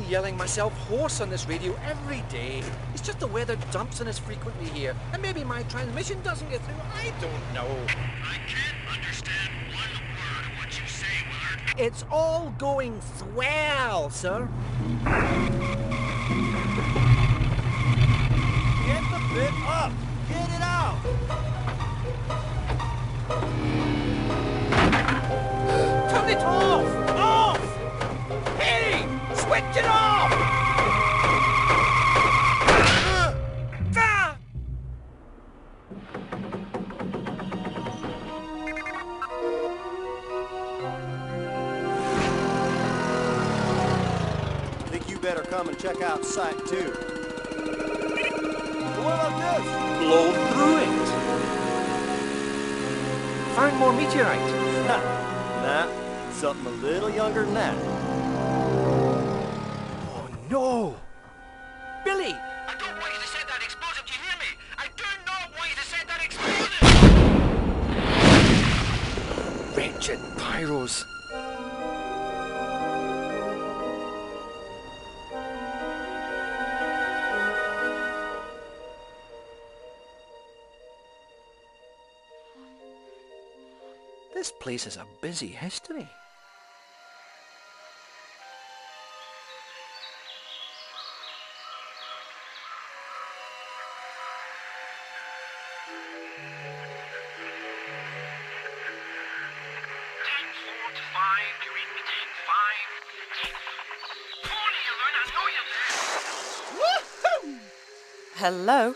yelling myself hoarse on this radio every day. It's just the weather dumps on us frequently here, and maybe my transmission doesn't get through. I don't know. I can't understand one word of what you say, Willard. It's all going swell, sir. Get the bit up! Get it out! Turn it off! Off! Hey! Switch it off! Think you better come and check out Site 2. What about this? Blow through it. Found more meteorite. Nah, something a little younger than that. Oh no! Billy! I don't want you to set that explosive, do you hear me? I do not want you to set that explosive! Wretched pyros. This place is a busy history. Hello?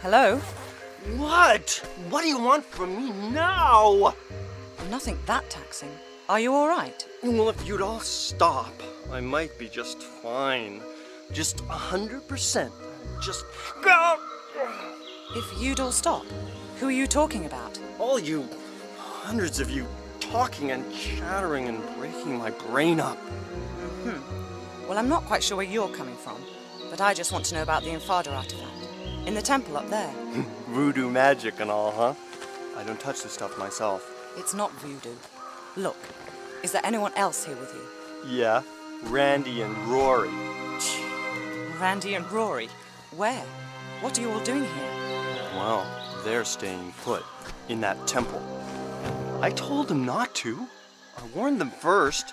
Hello? What? What do you want from me now? Nothing that taxing. Are you all right? Well, if you'd all stop, I might be just fine. Just 100%. Just go! If you'd all stop, who are you talking about? All you, hundreds of you, talking and chattering and breaking my brain up. Well, I'm not quite sure where you're coming from, but I just want to know about the Infada artifact. In the temple up there. Voodoo magic and all, huh? I don't touch this stuff myself. It's not voodoo. Look, is there anyone else here with you? Yeah, Randy and Rory. Randy and Rory? Where? What are you all doing here? Well, they're staying put in that temple. I told them not to. I warned them first.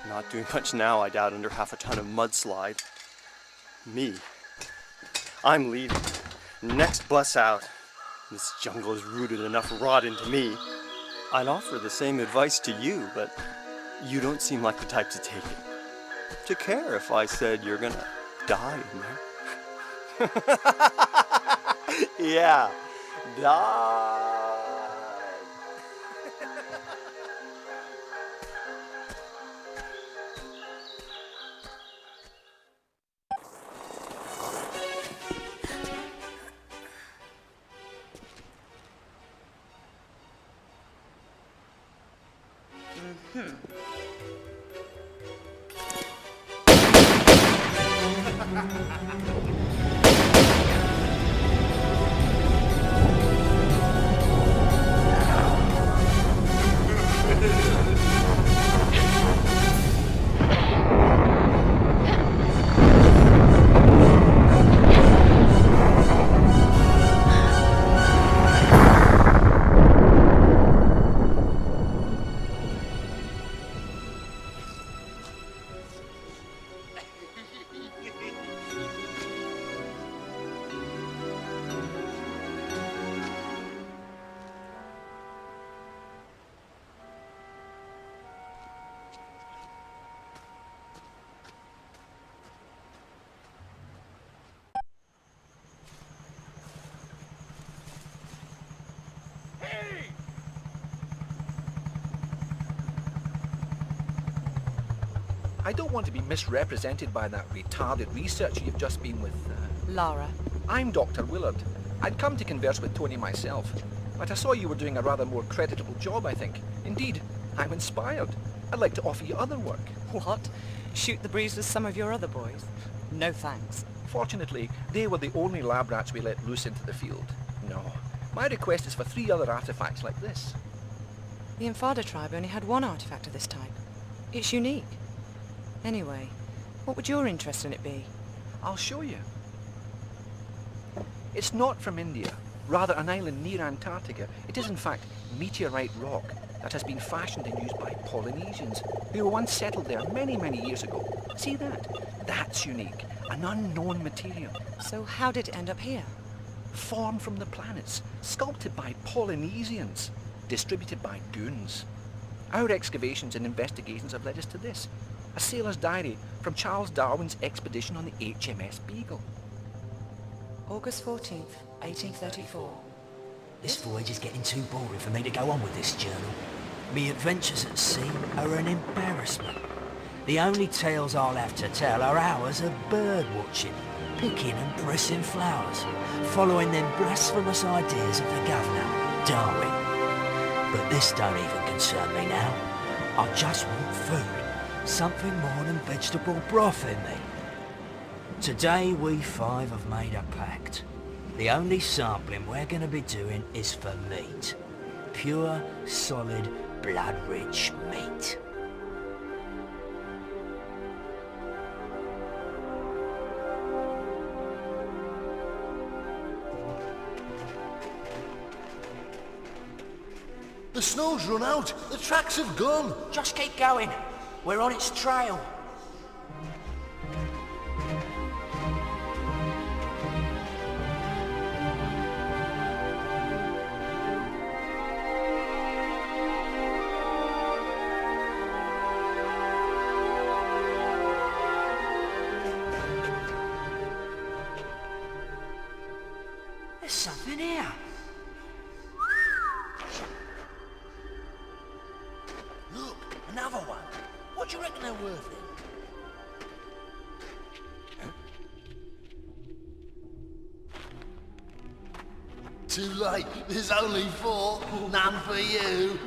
Not doing much now, I doubt, under half a ton of mudslide. Me. I'm leaving. Next bus out. This jungle has rooted enough rot into me. I'd offer the same advice to you, but you don't seem like the type to take it. To care if I said you're gonna die in there. Yeah, die. I don't want to be misrepresented by that retarded researcher you've just been with. Lara. I'm Dr. Willard. I'd come to converse with Tony myself, but I saw you were doing a rather more creditable job, I think. Indeed, I'm inspired. I'd like to offer you other work. What? Shoot the breeze with some of your other boys? No thanks. Fortunately, they were the only lab rats we let loose into the field. No. My request is for 3 other artifacts like this. The Infada tribe only had one artifact of this type. It's unique. Anyway, What would your interest in it be? I'll show you. It's not from India, rather an island near Antarctica. It is in fact meteorite rock that has been fashioned and used by Polynesians who once settled there many, many years ago. See that? That's unique. An unknown material. So how did it end up here? Formed from the planets, sculpted by Polynesians, distributed by goons. Our excavations and investigations have led us to this. A sailor's diary from Charles Darwin's expedition on the HMS Beagle. August 14th, 1834. This voyage is getting too boring for me to go on with this journal. Me adventures at sea are an embarrassment. The only tales I'll have to tell are hours of bird watching, picking and pressing flowers, following them blasphemous ideas of the governor, Darwin. But this don't even concern me now. I just want food, something more than vegetable broth in me. Today we five have made a pact. The only sampling we're going to be doing is for meat. Pure, solid, blood-rich meat. The snow's run out. The tracks have gone. Just keep going. We're on its trail. There's something here. Look, another one. What do you reckon they're worth then? Too late. There's only 4. None for you.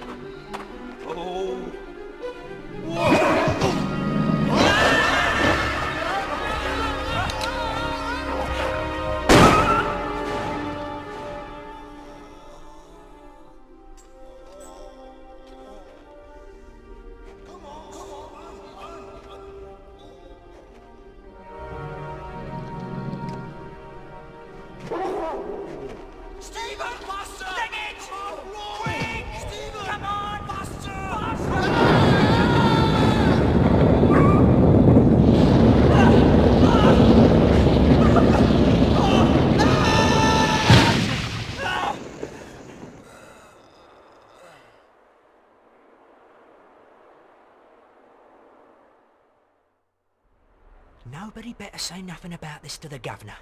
Nobody better say nothing about this to the governor,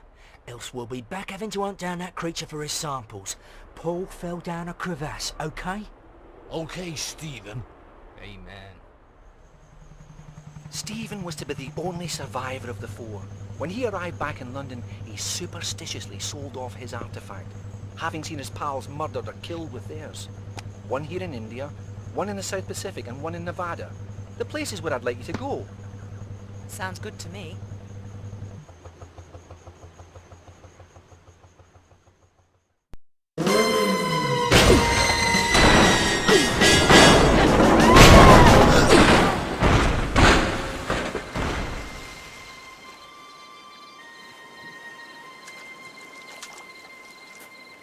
else we'll be back having to hunt down that creature for his samples. Paul fell down a crevasse, okay? Okay, Stephen. Amen. Stephen was to be the only survivor of the 4. When he arrived back in London, he superstitiously sold off his artifact, having seen his pals murdered or killed with theirs. One here in India, one in the South Pacific, and one in Nevada. The places where I'd like you to go. Sounds good to me.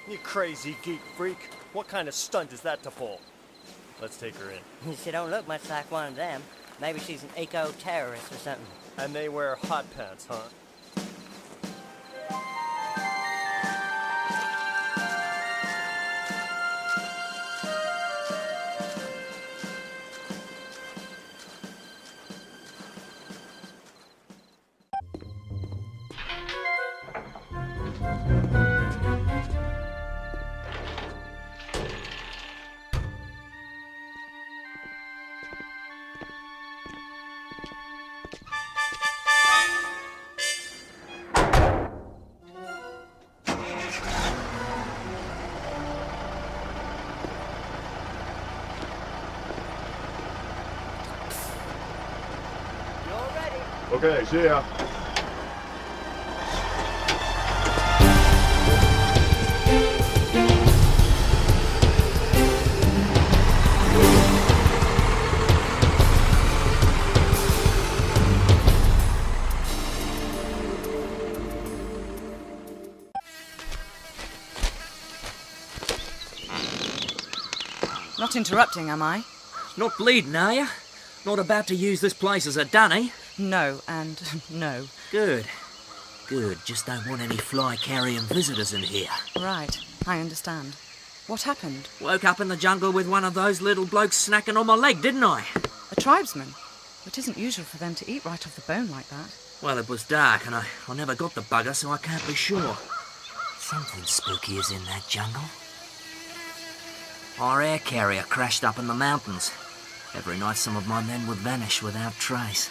You crazy geek freak. What kind of stunt is that to pull? Let's take her in. She don't look much like one of them. Maybe she's an eco-terrorist or something. And they wear hot pants, huh? Okay, see ya. Not interrupting, am I? Not bleeding, are you? Not about to use this place as a dunny? No, and no. Good. Good. Just don't want any fly-carrying visitors in here. Right, I understand. What happened? Woke up in the jungle with one of those little blokes snacking on my leg, didn't I? A tribesman? It isn't usual for them to eat right off the bone like that. Well, it was dark and I never got the bugger, so I can't be sure. Something spooky is in that jungle. Our air carrier crashed up in the mountains. Every night some of my men would vanish without trace.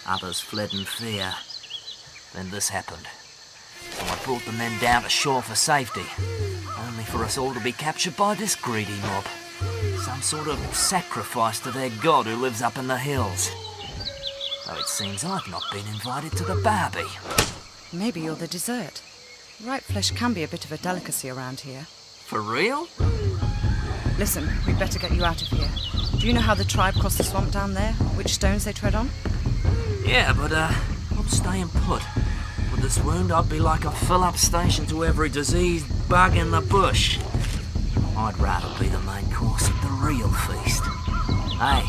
Others fled in fear. Then this happened. So I brought the men down to shore for safety, only for us all to be captured by this greedy mob. Some sort of sacrifice to their god who lives up in the hills. Though it seems I've not been invited to the barbie. Maybe you're the dessert. Ripe flesh can be a bit of a delicacy around here. For real? Listen, we'd better get you out of here. Do you know how the tribe crossed the swamp down there? Which stones they tread on? Yeah, but I'm staying put. With this wound, I'd be like a fill-up station to every diseased bug in the bush. I'd rather be the main course at the real feast. Hey,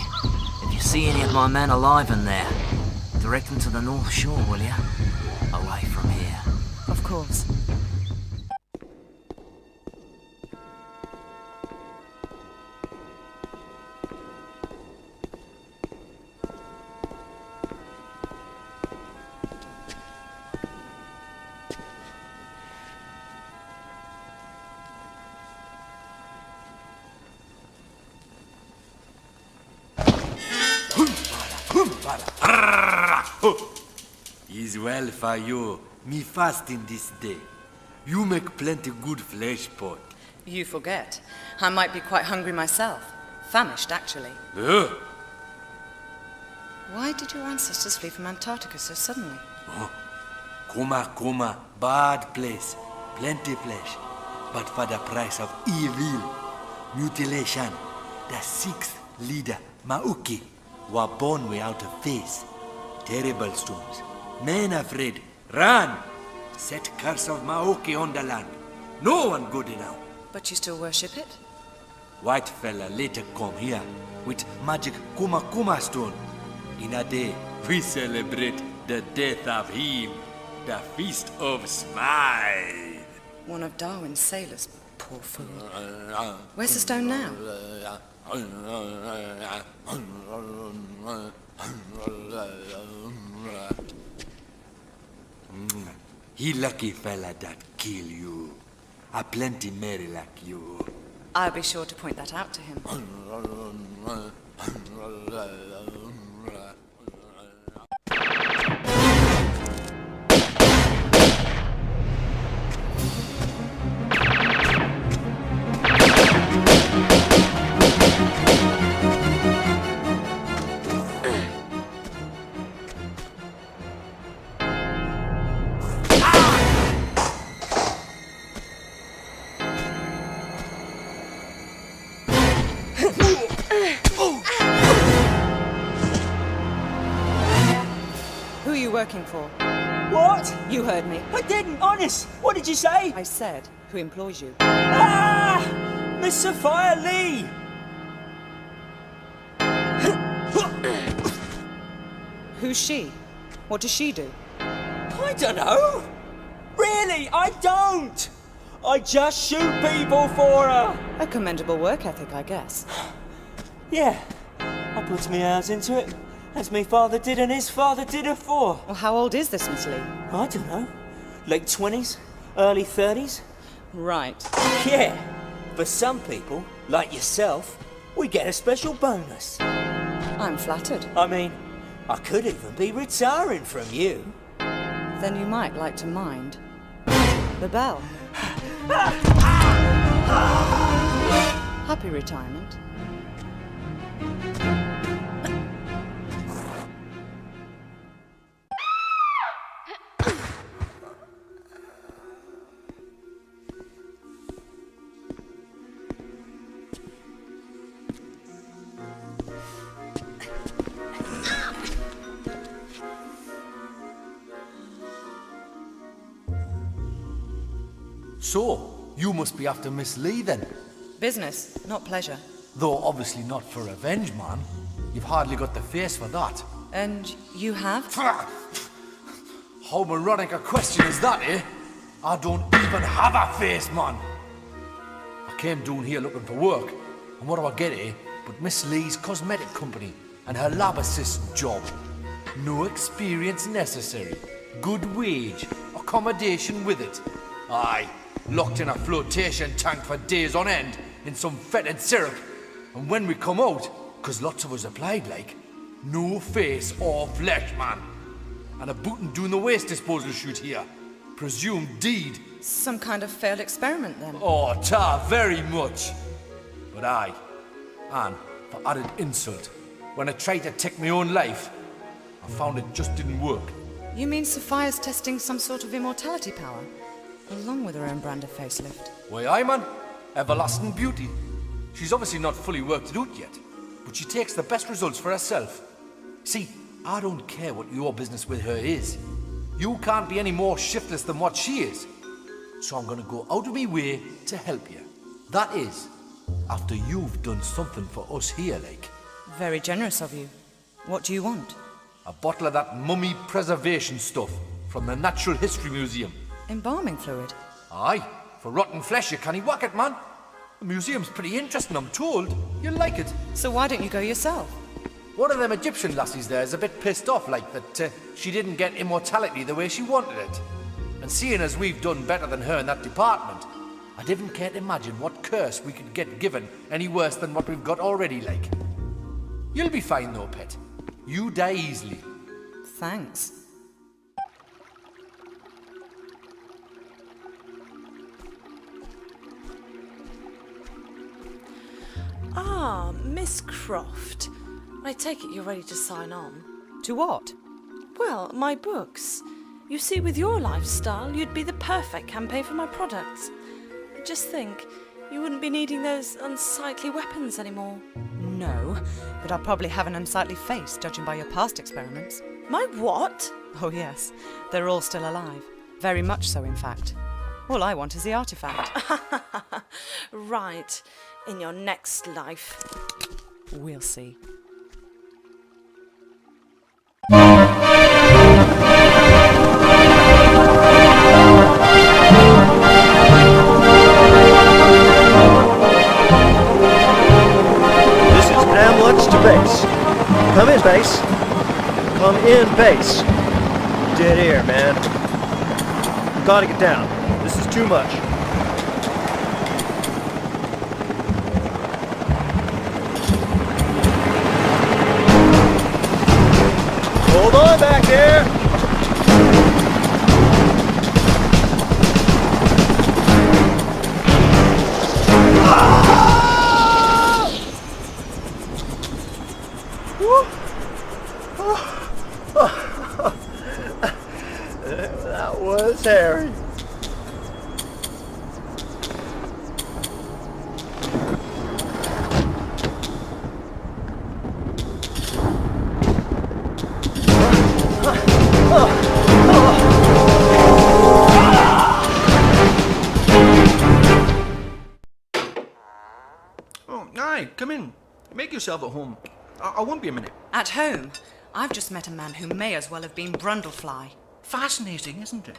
if you see any of my men alive in there, direct them to the North Shore, will you? Away from here. Of course. Is well for you, me fasting this day. You make plenty good flesh pot. You forget. I might be quite hungry myself. Famished, actually. Why did your ancestors flee from Antarctica so suddenly? Coma, bad place. Plenty flesh. But for the price of evil. Mutilation. The sixth leader, Mauki, were born without a face. Terrible storms. Men afraid. Run! Set curse of Maoki on the land. No one good enough. But you still worship it? White fella later come here with magic Kuma stone. In a day, we celebrate the death of him. The Feast of Smile. One of Darwin's sailors. Poor fool. Where's the stone now? He lucky fella that kill you. A plenty merry like you. I'll be sure to point that out to him. Who are you working for? What? You heard me. I didn't, honest. What did you say? I said, who employs you? Ah! Miss Sophia Lee! Who's she? What does she do? I don't know. Really, I don't. I just shoot people for her. A commendable work ethic, I guess. Yeah, I put my hours into it, as my father did and his father did afore. Well, how old is this Miss Lee? I don't know. Late 20s, early 30s. Right. Yeah, for some people, like yourself, we get a special bonus. I'm flattered. I mean, I could even be retiring from you. Then you might like to mind the bell. Happy retirement. So, you must be after Miss Lee then? Business, not pleasure. Though obviously not for revenge, man. You've hardly got the face for that. And you have? How moronic a question is that, eh? I don't even have a face, man. I came down here looking for work, and what do I get, eh? But Miss Lee's cosmetic company and her lab assistant job. No experience necessary. Good wage. Accommodation with it. Aye, locked in a flotation tank for days on end in some fetid syrup. And when we come out, 'cause lots of us applied like, no face or flesh, man. And a bootin' doing the waste disposal shoot here. Presumed deed. Some kind of failed experiment then? Oh, very much. But aye, and for added insult, when I tried to take my own life, I found it just didn't work. You mean Sophia's testing some sort of immortality power, along with her own brand of facelift? Why, aye, man. Everlasting beauty. She's obviously not fully worked it out yet, but she takes the best results for herself. See, I don't care what your business with her is. You can't be any more shiftless than what she is. So I'm gonna go out of my way to help you. That is, after you've done something for us here, like. Very generous of you. What do you want? A bottle of that mummy preservation stuff from the Natural History Museum. Embalming fluid? Aye, for rotten flesh you can't whack it, man. The museum's pretty interesting, I'm told. You'll like it. So why don't you go yourself? One of them Egyptian lassies there is a bit pissed off, like that she didn't get immortality the way she wanted it. And seeing as we've done better than her in that department, I didn't care to imagine what curse we could get given any worse than what we've got already, like. You'll be fine though, pet. You die easily. Thanks. Ah, Miss Croft. I take it you're ready to sign on. To what? Well, my books. You see, with your lifestyle, you'd be the perfect campaign for my products. Just think, you wouldn't be needing those unsightly weapons anymore. No, but I'll probably have an unsightly face, judging by your past experiments. My what? Oh yes, they're all still alive. Very much so, in fact. All I want is the artifact. Right, in your next life. We'll see. To base. Come in, base. Come in, base. Dead air, man. You gotta get down. This is too much. Hold on back there. That was Harry. Oh, aye, come in. Make yourself at home. I won't be a minute. At home? I've just met a man who may as well have been Brundlefly. Fascinating, isn't it?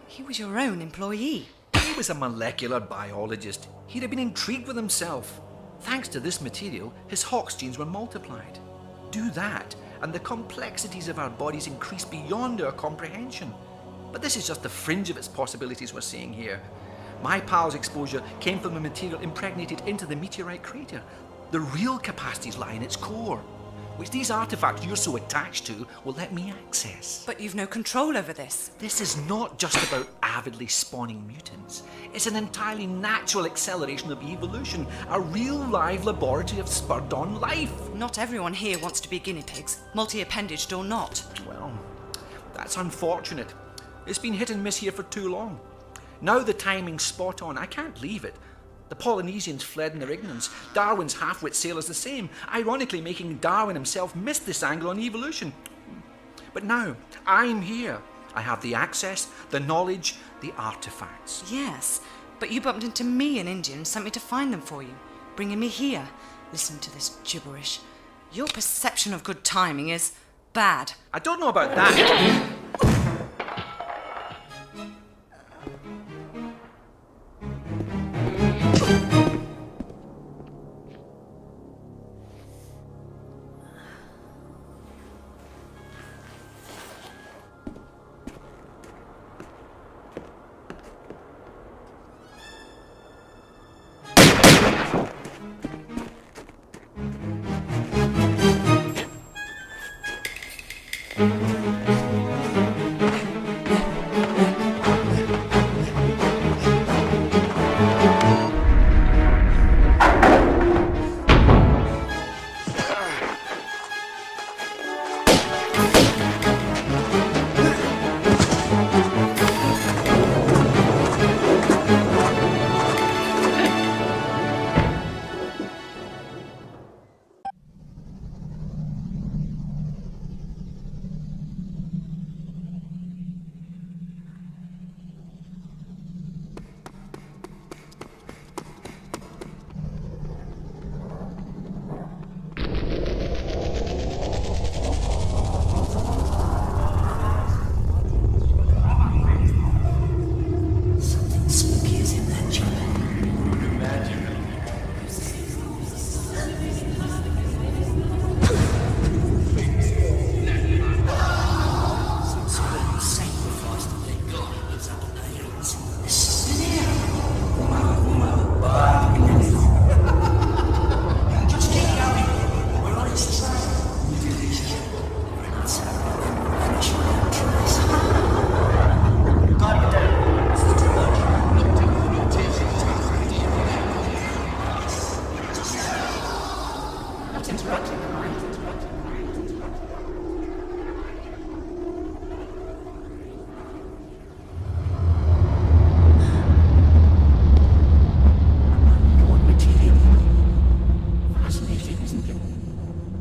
He was your own employee. He was a molecular biologist. He'd have been intrigued with himself. Thanks to this material, his Hox genes were multiplied. Do that, and the complexities of our bodies increase beyond our comprehension. But this is just the fringe of its possibilities we're seeing here. My pal's exposure came from a material impregnated into the meteorite crater. The real capacities lie in its core, which these artifacts you're so attached to will let me access. But you've no control over this. This is not just about avidly spawning mutants. It's an entirely natural acceleration of evolution, a real live laboratory of spurred-on life. Not everyone here wants to be guinea pigs, multi-appendaged or not. Well, that's unfortunate. It's been hit and miss here for too long. Now the timing's spot on. I can't leave it. The Polynesians fled in their ignorance. Darwin's half-wit sailors the same, ironically making Darwin himself miss this angle on evolution. But now, I'm here. I have the access, the knowledge, the artifacts. Yes, but you bumped into me in India and sent me to find them for you, bringing me here. Listen to this gibberish. Your perception of good timing is bad. I don't know about that.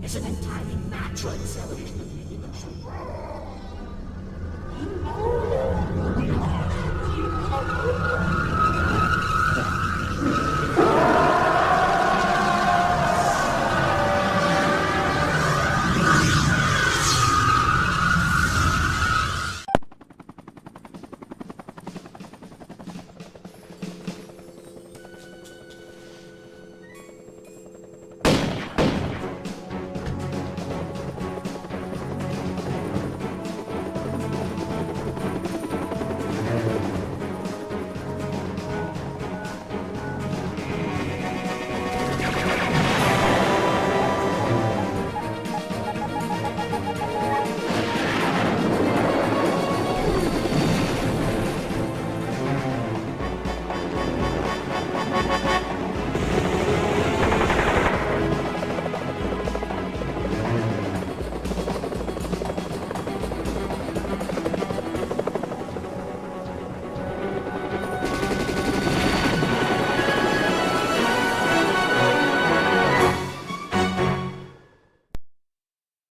It's an entirely natural acceleration of the universe.